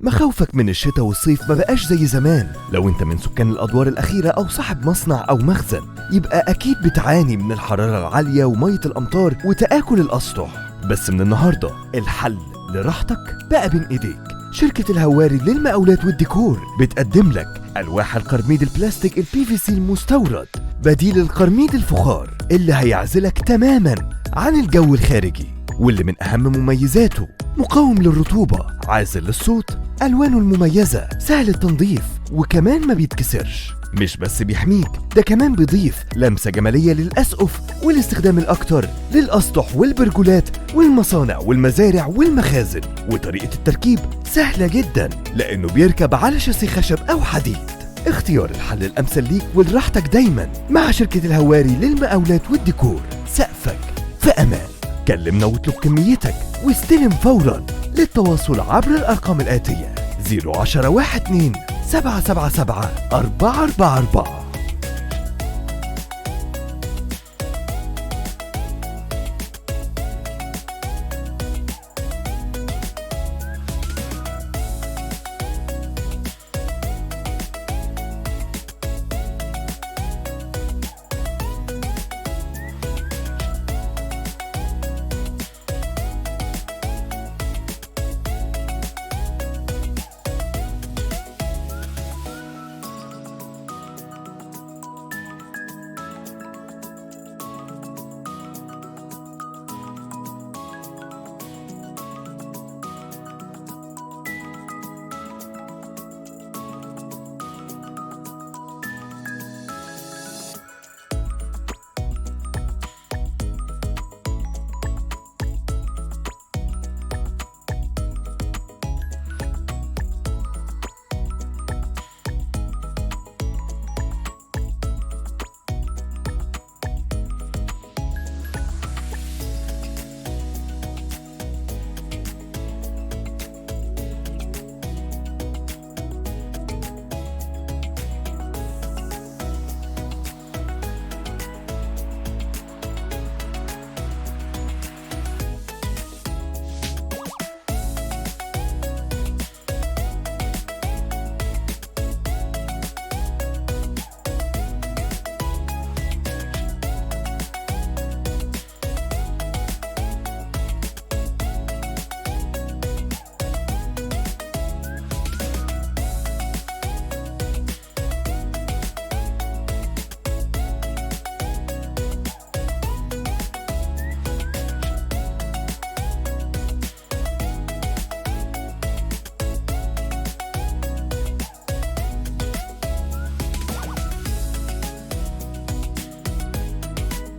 مخاوفك من الشتاء والصيف ما بقاش زي زمان. لو انت من سكان الادوار الاخيرة او صاحب مصنع او مخزن، يبقى اكيد بتعاني من الحرارة العالية ومية الامطار وتآكل الاسطح. بس من النهاردة الحل لراحتك بقى بين ايديك. شركة الهواري للمقاولات والديكور بتقدم لك ألواح القرميد البلاستيك الPVC المستورد، بديل القرميد الفخار اللي هيعزلك تماما عن الجو الخارجي، واللي من أهم مميزاته مقاوم للرطوبة، عازل للصوت، ألوانه المميزة سهل التنظيف، وكمان ما بيتكسرش. مش بس بيحميك، ده كمان بيضيف لمسة جمالية للأسقف والاستخدام الأكتر للأسطح والبرجولات والمصانع والمزارع والمخازن. وطريقة التركيب سهلة جدا لأنه بيركب على شاسيه خشب أو حديد. اختيار الحل الأمثل ليك ولراحتك دايما مع شركة الهواري للمقاولات والديكور. سقفك في أمان. كلمنا واطلب كميتك واستلم فورا. للتواصل عبر الأرقام الآتية: 010 12 777 444.